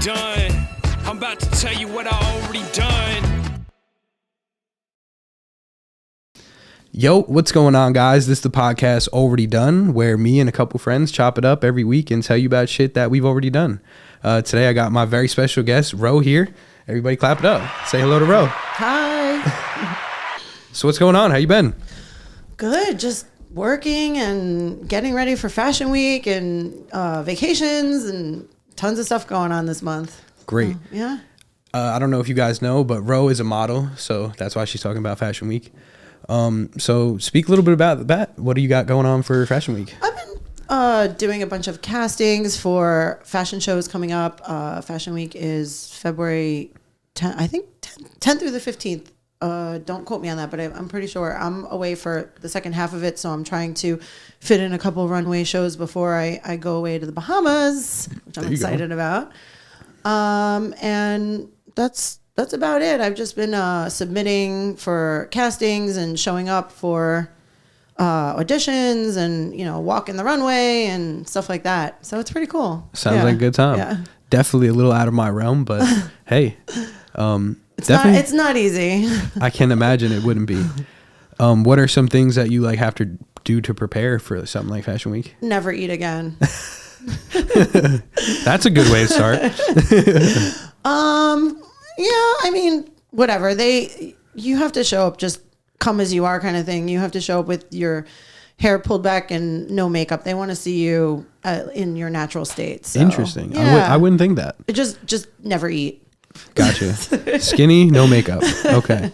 done. I'm about to tell you what I already done. Yo, what's going on, guys? This is the podcast Already Done, where me and a couple friends chop it up every week and tell you about shit that we've already done. Today I got my very special guest, Ro, here. Everybody clap it up. Say hello to Ro. Hi. So what's going on? How you been? Good. Just working and getting ready for Fashion Week and vacations and tons of stuff going on this month. Great. Yeah. I don't know if you guys know, but Ro is a model, so that's why she's talking about Fashion Week. So speak a little bit about that. What do you got going on for Fashion Week? I've been doing a bunch of castings for fashion shows coming up. Fashion Week is February 10th, I think 10th through the 15th. Don't quote me on that, but I'm pretty sure. I'm away for the second half of it, so I'm trying to fit in a couple runway shows before I go away to the Bahamas, which I'm excited about. And that's about it. I've just been submitting for castings and showing up for auditions and, walking the runway and stuff like that. So it's pretty cool. Sounds like a good time. Yeah. Definitely a little out of my realm, but hey, it's not easy. I can imagine it wouldn't be. What are some things that you have to do to prepare for something like Fashion Week? Never eat again. That's a good way to start. Yeah, I mean, whatever. You have to show up just come as you are kind of thing. You have to show up with your hair pulled back and no makeup. They want to see you in your natural state. So, interesting. Yeah. I wouldn't think that. Just never eat. Gotcha. Skinny, no makeup. Okay.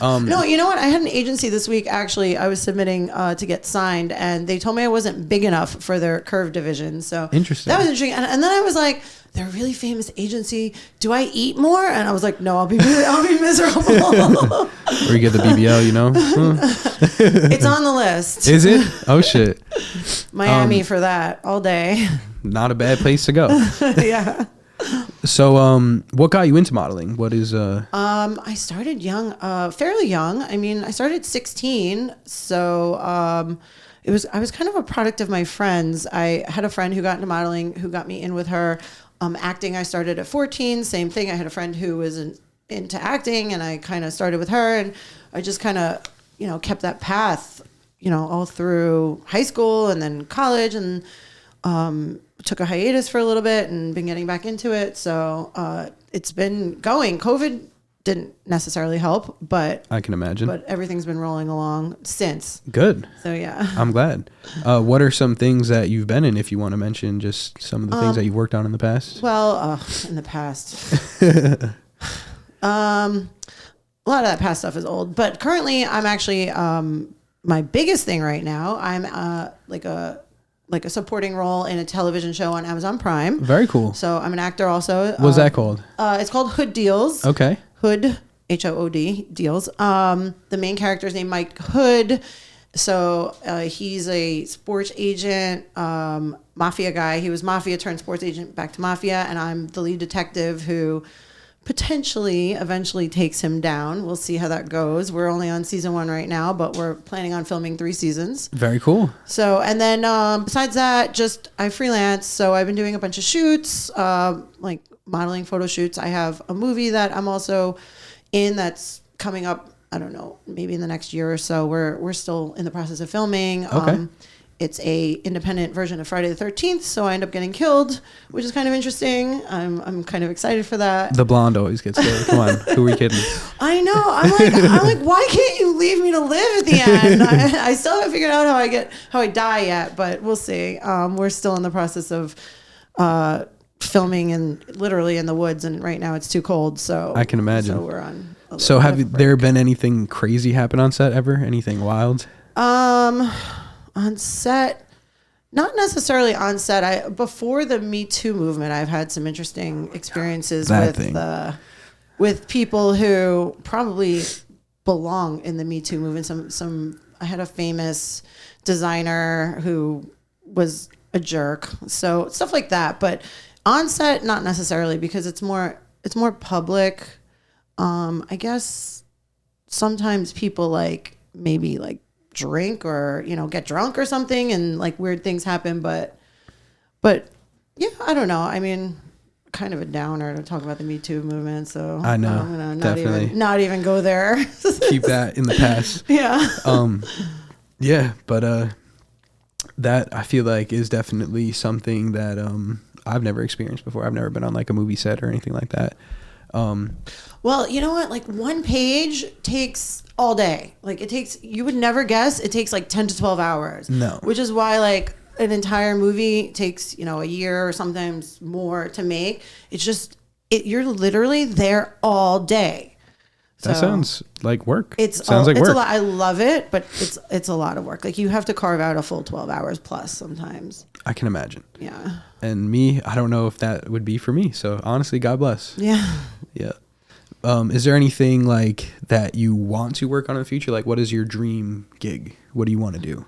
No, you know what? I had an agency this week. Actually, I was submitting to get signed, and they told me I wasn't big enough for their curve division. So interesting. That was interesting. And then I was like, they're a really famous agency. Do I eat more? And I was like, no, I'll be miserable. Or you get the BBL, It's on the list. Is it? Oh shit. Miami for that all day. Not a bad place to go. Yeah. So, what got you into modeling? What is I started young, fairly young. I mean, I started at 16, so I was kind of a product of my friends. I had a friend who got into modeling, who got me in with her. Acting, I started at 14. Same thing. I had a friend who was into acting, and I kind of started with her, and I just kind of, kept that path, all through high school and then college, and took a hiatus for a little bit and been getting back into it. So it's been going. COVID didn't necessarily help, but I can imagine. But everything's been rolling along since. Good. So yeah. I'm glad. What are some things that you've been in, if you want to mention just some of the things that you've worked on in the past? Well, in the past. A lot of that past stuff is old, but currently I'm actually my biggest thing right now, I'm like a supporting role in a television show on Amazon Prime. Very cool. So I'm an actor also. What's that called? It's called Hood Deals. Okay. Hood, Hood Deals. The main character is named Mike Hood. So he's a sports agent, mafia guy. He was mafia turned sports agent back to mafia. And I'm the lead detective who potentially eventually takes him down. We'll see how that goes. We're only on season 1 right now, but we're planning on filming 3 seasons. Very cool. So, and then besides that, just I freelance. So I've been doing a bunch of shoots, like modeling photo shoots. I have a movie that I'm also in that's coming up, I don't know, maybe in the next year or so. We're still in the process of filming. Okay. It's a independent version of Friday the 13th, so I end up getting killed, which is kind of interesting. I'm kind of excited for that. The blonde always gets killed. Come on, who are we kidding? I know. I'm like, why can't you leave me to live at the end? I still haven't figured out how I die yet, but we'll see. We're still in the process of filming and literally in the woods, and right now it's too cold. So I can imagine. So we're on. So have there been anything crazy happen on set ever? Anything wild? On set, not necessarily on set. Before the Me Too movement, I've had some interesting experiences with people who probably belong in the Me Too movement. I had a famous designer who was a jerk, so stuff like that. But on set, not necessarily, because it's more public. I guess sometimes people maybe drink or get drunk or something, and weird things happen, but yeah, I don't know. I mean, kind of a downer to talk about the Me Too movement. So I know, I'm gonna definitely not even go there. keep that in the past. Yeah. Yeah, but that I feel like is definitely something that I've never experienced before. I've never been on like a movie set or anything like that. Well, you know what? Like one page takes all day. Like you would never guess it takes like 10 to 12 hours. No. Which is why like an entire movie takes, a year or sometimes more to make. It's just, you're literally there all day. That sounds like work. Sounds like work. A lot. I love it, but it's a lot of work. Like you have to carve out a full 12 hours plus sometimes. I can imagine. Yeah. And me, I don't know if that would be for me. So honestly, God bless. Yeah. Yeah. Is there anything like that you want to work on in the future? Like what is your dream gig? What do you want to do?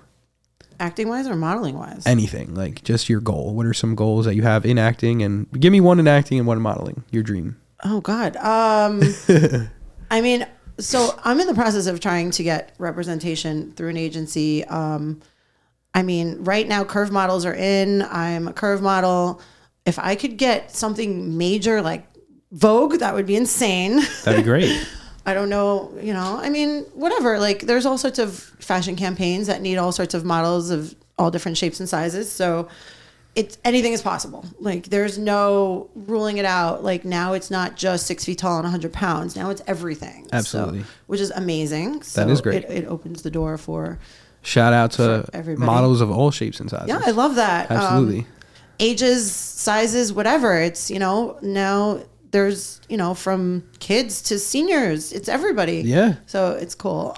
Acting wise or modeling wise? Anything, like just your goal. What are some goals that you have in acting? And give me one in acting and one in modeling. Your dream. Oh God. I mean, so I'm in the process of trying to get representation through an agency. I mean, right now curve models are in. I'm a curve model. If I could get something major like Vogue, that would be insane. That'd be great. I don't know, I mean, whatever. Like there's all sorts of fashion campaigns that need all sorts of models of all different shapes and sizes. So anything is possible. Like there's no ruling it out. Like now it's not just 6 feet tall and 100 pounds. Now it's everything. Absolutely. So, which is amazing. So that is great. It opens the door for shout out to everybody. Models of all shapes and sizes. Yeah, I love that. Absolutely. Ages, sizes, whatever. It's, now there's, from kids to seniors. It's everybody. Yeah. So it's cool.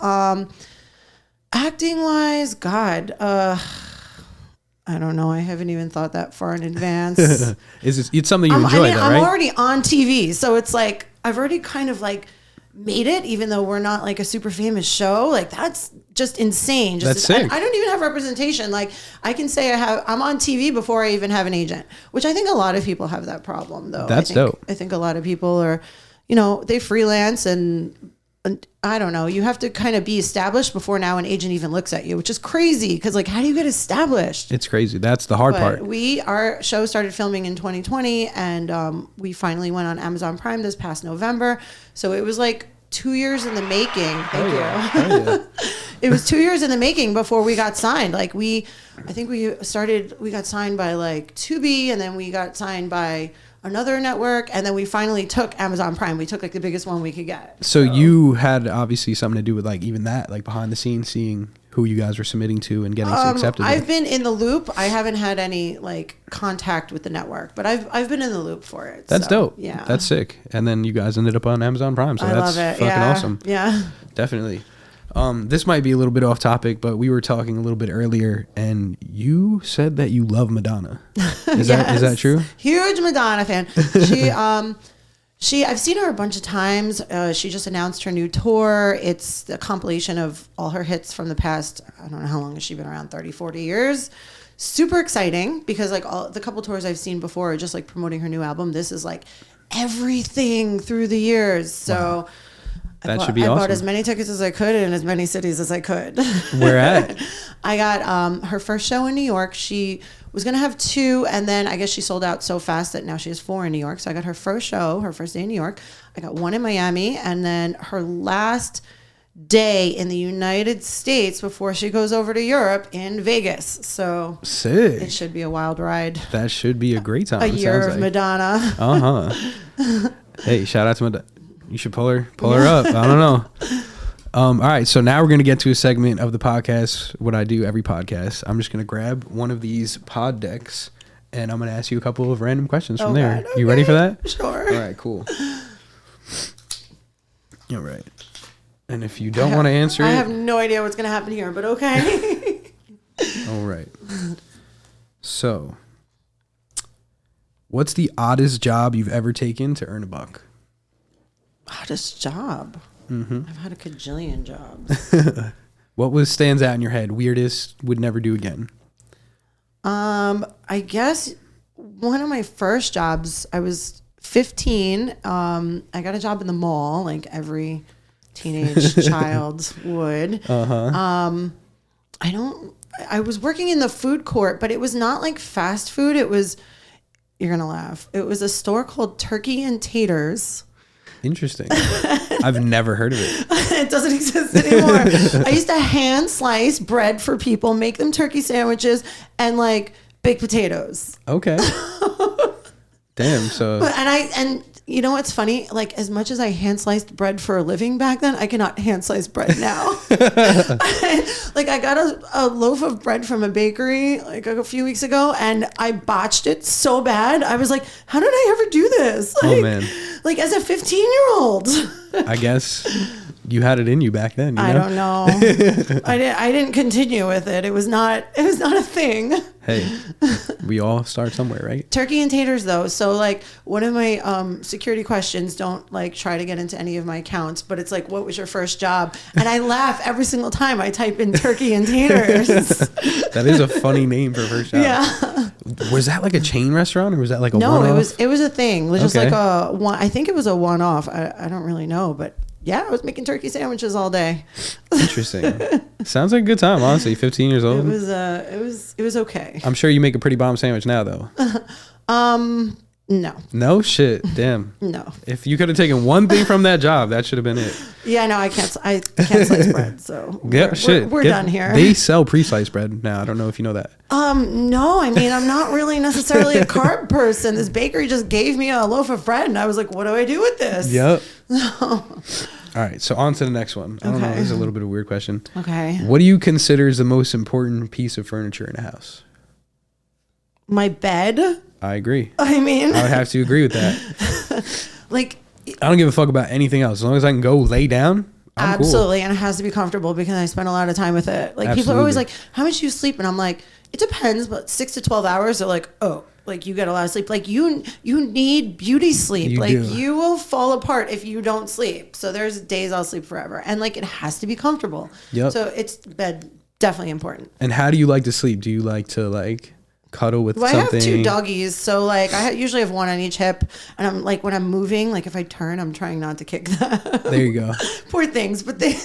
Acting wise, God, I don't know. I haven't even thought that far in advance. It's something you enjoy, though, right? I'm already on TV. So it's like, I've already kind of like made it, even though we're not like a super famous show. Like that's just insane. That's sick. I don't even have representation. Like I can say I'm on TV before I even have an agent, which I think a lot of people have that problem though. That's dope. I think a lot of people are, they freelance and I don't know. You have to kind of be established before now an agent even looks at you, which is crazy. Because like, how do you get established? It's crazy. That's the hard part. Our show started filming in 2020, and we finally went on Amazon Prime this past November. So it was like 2 years in the making. Thank you. Yeah. It was 2 years in the making before we got signed. Like I think we got signed by like Tubi, and then we got signed by another network, and then we finally took Amazon Prime. We took like the biggest one we could get. So you had obviously something to do with like even that, like behind the scenes, seeing who you guys were submitting to and getting accepted. I've been in the loop. I haven't had any like contact with the network, but I've been in the loop for it. That's dope. Yeah, that's sick. And then you guys ended up on Amazon Prime, so that's fucking awesome. Yeah, definitely. This might be a little bit off topic, but we were talking a little bit earlier, and you said that you love Madonna. Is that true? Huge Madonna fan. I've seen her a bunch of times. She just announced her new tour. It's the compilation of all her hits from the past, I don't know how long has she been around, 30, 40 years. Super exciting because like all the couple tours I've seen before are just like promoting her new album. This is like everything through the years. So wow. That should be awesome. I bought as many tickets as I could in as many cities as I could. Where at? I got her first show in New York. She was going to have 2, and then I guess she sold out so fast that now she has 4 in New York. So I got her first show, her first day in New York. I got 1 in Miami, and then her last day in the United States before she goes over to Europe in Vegas. So sick. It should be a wild ride. That should be a great time. A year of Madonna. Uh-huh. Hey, shout out to Madonna. You should pull her up. I don't know. All right, so now we're going to get to a segment of the podcast, what I do every podcast. I'm just going to grab one of these pod decks, and I'm going to ask you a couple of random questions from there. God, okay. You ready for that? Sure. All right, cool. All right. And if you don't want to answer I have no idea what's going to happen here, but okay. All right. So, what's the oddest job you've ever taken to earn a buck? Oddest job? Mm-hmm. I've had a cajillion jobs. What stands out in your head? Weirdest, would never do again? I guess one of my first jobs, I was 15. I got a job in the mall, like every teenage child would. Uh-huh. I was working in the food court, but it was not like fast food. It was You're going to laugh. It was a store called Turkey and Taters. Interesting. I've never heard of it. It doesn't exist anymore. I used to hand slice bread for people, make them turkey sandwiches, and like baked potatoes. Okay. Damn. So. And you know what's funny? Like, as much as I hand sliced bread for a living back then, I cannot hand slice bread now. Like, I got a loaf of bread from a bakery like a few weeks ago, and I botched it so bad. I was like, how did I ever do this? Like, Oh man. Like, as a 15-year-old. I guess you had it in you back then. You know? I don't know. I didn't continue with it. It was not a thing. Hey, we all start somewhere, right? Turkey and taters, though. So, like, one of my security questions, don't like try to get into any of my accounts, but it's like, what was your first job? And I laugh every single time I type in turkey and taters. That is a funny name for a first job. Yeah. Was that like a chain restaurant, or was that like a No, one-off? it was a thing. It was just Okay. like a one. I think it was a one-off. I don't really know, but yeah, I was making turkey sandwiches all day. Interesting. Sounds like a good time, honestly. 15 years old. It was okay. I'm sure you make a pretty bomb sandwich now, though. No. No shit. Damn. No. If you could have taken one thing from that job, that should have been it. Yeah, no, I can't slice bread, so Yeah, shit. We're done here. They sell pre-sliced bread now. I don't know if you know that. No, I mean, I'm not really necessarily a carb person. This bakery just gave me a loaf of bread, and I was like, what do I do with this? Yep. All right, so on to the next one. I don't know. Okay. This is a little bit of a weird question. Okay. What do you consider is the most important piece of furniture in a house? My bed. I agree. I mean, I would have to agree with that. like, I don't give a fuck about anything else. As long as I can go lay down, I'm absolutely. And it has to be comfortable because I spend a lot of time with it. Like, people are always Absolutely. like, how much do you sleep? And I'm like, it depends, but 6 to 12 hours. They're like, oh, like, you get a lot of sleep. Like, you need beauty sleep. You like, do. you will fall apart if you don't sleep. So there's days I'll sleep forever. And like, it has to be comfortable. Yep. So it's bed definitely important. And how do you like to sleep? Do you like to like cuddle with Well, something? I have 2 doggies, so like I usually have one on each hip, and I'm like, when I'm moving, like if I turn, I'm trying not to kick them. There you go. Poor things, but I've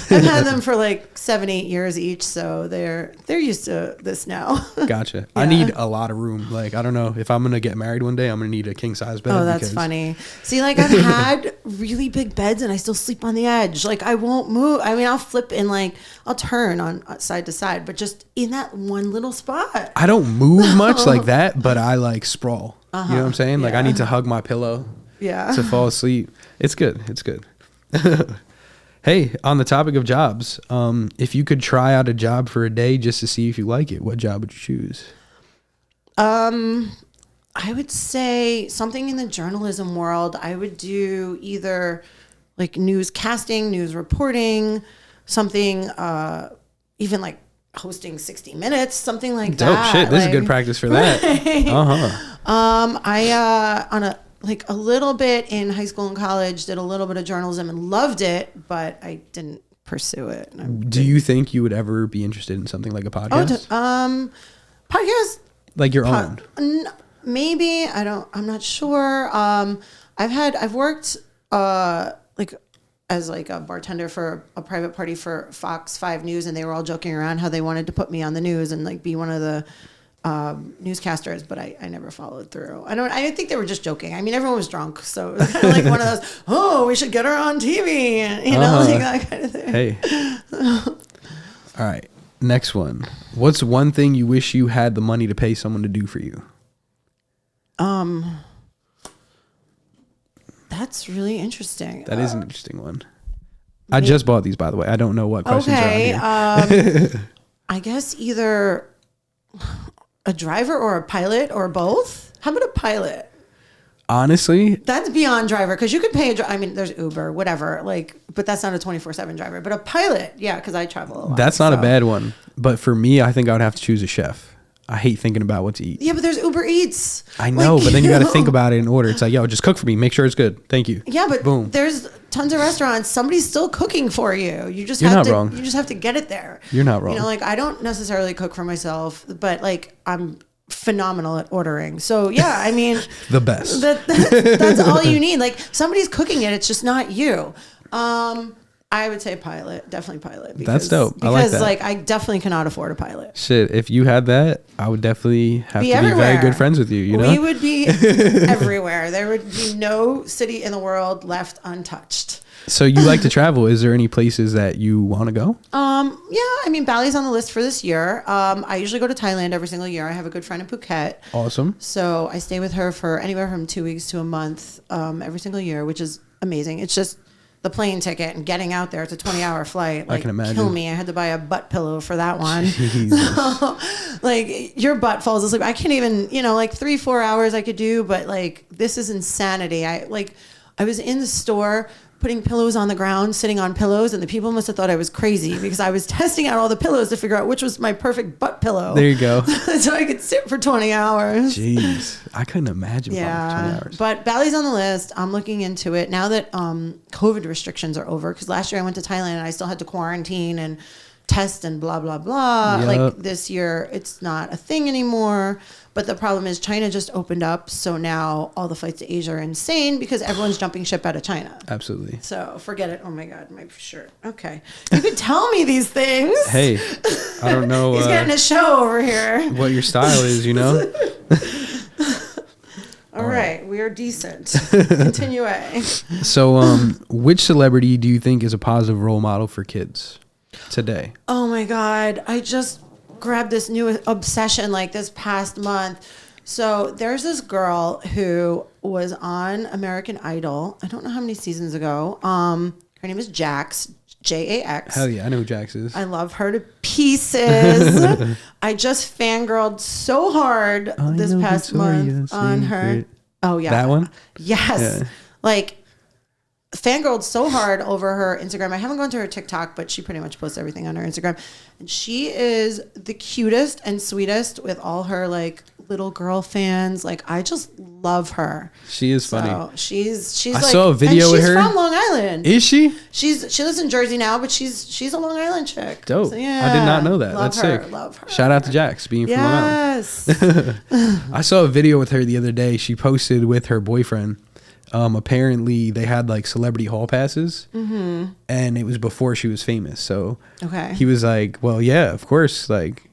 had them for like 7-8 years each, so they're used to this now. Gotcha. I need a lot of room. Like, I don't know if I'm gonna get married one day, I'm gonna need a king size bed. Oh, that's funny. See, like I've had really big beds, and I still sleep on the edge. Like I won't move. I mean, I'll flip and like I'll turn on side to side, but just in that one little spot. I don't move much like that, but I like sprawl. You know what I'm saying? Like, I need to hug my pillow to fall asleep. It's good. It's good. Hey, on the topic of jobs, if you could try out a job for a day just to see if you like it, what job would you choose? I would say something in the journalism world. I would do either like newscasting, news reporting, something, even like hosting 60 Minutes, something like Dope that. shit. This is like, good practice for that. I on a little bit in high school and college did a little bit of journalism and loved it, but I didn't pursue it. Do you think you would ever be interested in something like a podcast? Podcast. Like your own? Maybe. I'm not sure. I've worked like as like a bartender for a private party for Fox 5 News, and they were all joking around how they wanted to put me on the news and like be one of the newscasters, but I never followed through. I think they were just joking. I mean, everyone was drunk, so it was kind of like one of those, oh, we should get her on TV, you know, like that kind of thing. Hey. All right. Next one. What's one thing you wish you had the money to pay someone to do for you? That's really interesting. That is an interesting one. I just bought these, by the way. I don't know what questions are on here. I guess either a driver or a pilot or both. How about a pilot? Honestly, That's beyond driver, because you could pay I mean, there's Uber, whatever, like, but that's not a 24/7 driver. But a pilot, yeah, because I travel a lot. that's not a bad one. But for me, I think I would have to choose a chef. I hate thinking about what to eat. Yeah, but there's Uber Eats. I know, Like, but then you got to think about it in order. It's like, yo, just cook for me. Make sure it's good. Thank you. Yeah, but boom. There's tons of restaurants. Somebody's still cooking for you. You just You're have not to. wrong. You just have to get it there. You're not wrong. You know, like I don't necessarily cook for myself, but like I'm phenomenal at ordering. So yeah, I mean, The best. that's all you need. Like somebody's cooking it. It's just not you. I would say pilot, definitely pilot. Because, That's dope. I like that. Like I definitely cannot afford a pilot. Shit, if you had that, I would definitely have to be everywhere. very good friends with you. You know, we would be everywhere. There would be no city in the world left untouched. So you like to travel? Is there any places that you want to go? Yeah, I mean Bali's on the list for this year. I usually go to Thailand every single year. I have a good friend in Phuket. Awesome. So I stay with her for anywhere from 2 weeks to a month every single year, which is amazing. It's just the plane ticket and getting out there. It's a 20-hour flight. Like, I can imagine. Kill me. I had to buy a butt pillow for that one. So, like, your butt falls asleep. I can't even, like 3-4 hours I could do, but like, this is insanity. I was in the store putting pillows on the ground, sitting on pillows, and the people must have thought I was crazy because I was testing out all the pillows to figure out which was my perfect butt pillow. There you go. So I could sit for 20 hours. Jeez, I couldn't imagine. Yeah, for 20 hours. But Bali's on the list. I'm looking into it now that COVID restrictions are over. Because last year I went to Thailand and I still had to quarantine and test and blah blah blah. Yep. Like this year, it's not a thing anymore. But the problem is China just opened up, so now all the flights to Asia are insane because everyone's jumping ship out of China. Absolutely. So forget it. Oh my God, my shirt. Okay, you could tell me these things. Hey, I don't know. He's getting a show over here. What your style is, you know. All right, we are decent. Continue. So, which celebrity do you think is a positive role model for kids today? Oh my God, I just grabbed this new obsession like this past month. So there's this girl who was on American Idol. I don't know how many seasons ago. Her name is Jax, Jax. Hell yeah, I know who Jax is. I love her to pieces. I just fangirled so hard this past month on her. Oh yeah, that one. Yes, Yeah. Like fangirled so hard over her Instagram. I haven't gone to her TikTok, but she pretty much posts everything on her Instagram. And she is the cutest and sweetest with all her like little girl fans. Like I just love her. She is funny. She's I like, saw a video with her. She's from Long Island. Is she? She lives in Jersey now, but she's a Long Island chick. Dope. So, yeah. I did not know that. Love That's her, sick. Love her. Shout out to Jax being from Long Island. Yes. I saw a video with her the other day. She posted with her boyfriend. Apparently they had like celebrity hall passes, and it was before she was famous. So Okay. he was like, well, yeah, of course. Like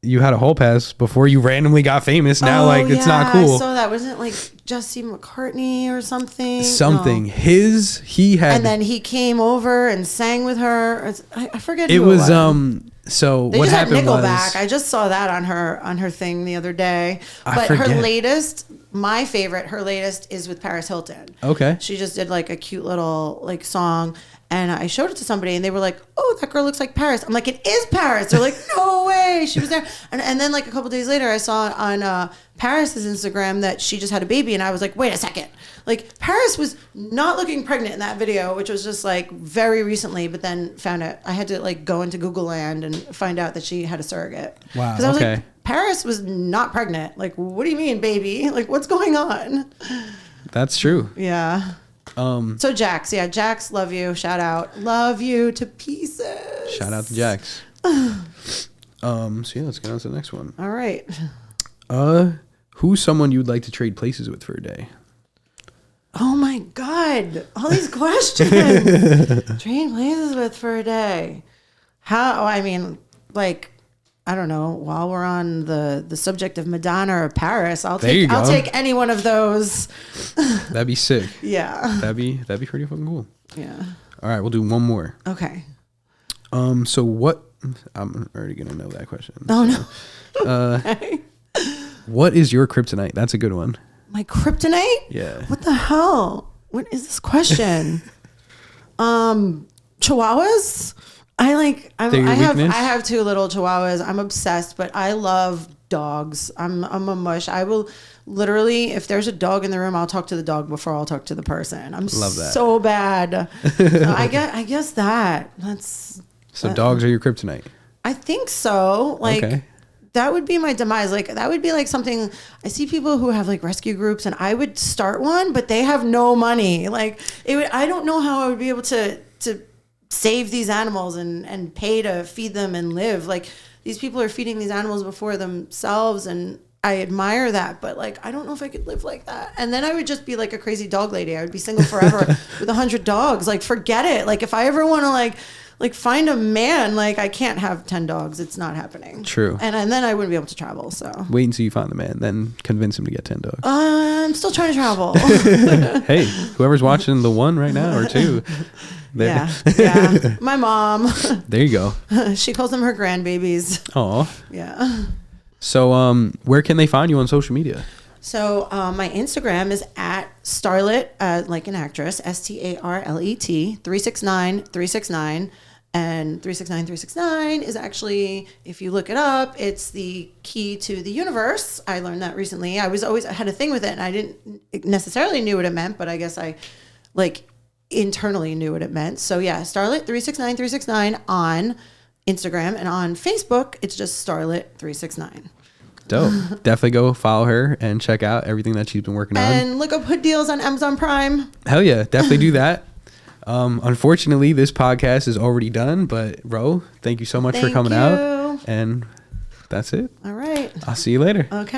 you had a hall pass before you randomly got famous. Now, it's not cool. I saw that. Wasn't it like Jesse McCartney or something? Something. No. He had, And then he came over and sang with her. I forget. it who was, it was. so They what just had happened Nickelback. was, I just saw that on her thing the other day. I But her forget. latest, my favorite, her latest is with Paris Hilton. okay. She just did like a cute little like song, and I showed it to somebody, and they were like, "Oh, that girl looks like Paris." I'm like, "It is Paris." They're like, "No way, she was there." And then like a couple days later, I saw on Paris's Instagram that she just had a baby, and I was like, "Wait a second!" Like Paris was not looking pregnant in that video, which was just like very recently. But then found out I had to like go into Google Land and find out that she had a surrogate. Wow, Because I was okay. like, Paris was not pregnant. Like, what do you mean, baby? Like, what's going on? That's true. Yeah. So Jax, love you. Shout out. Love you to pieces. Shout out to Jax. So yeah, let's get on to the next one. All right. Who's someone you'd like to trade places with for a day? Oh my God. All these questions. Train places with for a day. How, I mean, like, I don't know. While we're on the subject of Madonna or Paris, I'll take any one of those. That'd be sick. Yeah. That'd be pretty fucking cool. Yeah. All right, we'll do one more. Okay. So what? I'm already gonna know that question. Oh no. Okay. What is your kryptonite? That's a good one. My kryptonite? Yeah. What the hell? What is this question? Chihuahuas? I have 2 little chihuahuas. I'm obsessed, but I love dogs. I'm a mush. I will literally, if there's a dog in the room, I'll talk to the dog before I'll talk to the person. I'm Love that. so bad. I guess that's. So dogs are your kryptonite. I think so. Like Okay. that would be my demise. Like that would be like something. I see people who have like rescue groups, and I would start one, but they have no money. Like it would. I don't know how I would be able to save these animals and pay to feed them and live. Like these people are feeding these animals before themselves, and I admire that, but like, I don't know if I could live like that. And then I would just be like a crazy dog lady. I would be single forever with 100 dogs. Like, forget it. Like, if I ever want to like find a man, like, I can't have 10 dogs. It's not happening. True. And then I wouldn't be able to travel. So wait until you find the man, then convince him to get 10 dogs. I'm still trying to travel. Hey, whoever's watching the 1 right now or 2. Yeah. My mom. There you go. She calls them her grandbabies. Aw. Yeah. So, where can they find you on social media? So my Instagram is at Starlet, like an actress, STARLET 369. And 369 is actually, if you look it up, it's the key to the universe. I learned that recently. I had a thing with it, and I didn't necessarily knew what it meant, but I guess I like internally knew what it meant. So yeah, Starlet 369 on Instagram, and on Facebook, it's just Starlet 369. Dope. Definitely go follow her and check out everything that she's been working on. And look up hood deals on Amazon Prime. Hell yeah, definitely do that. Unfortunately, this podcast is already done, but Ro, thank you so much for coming out. And that's it. All right. I'll see you later. Okay.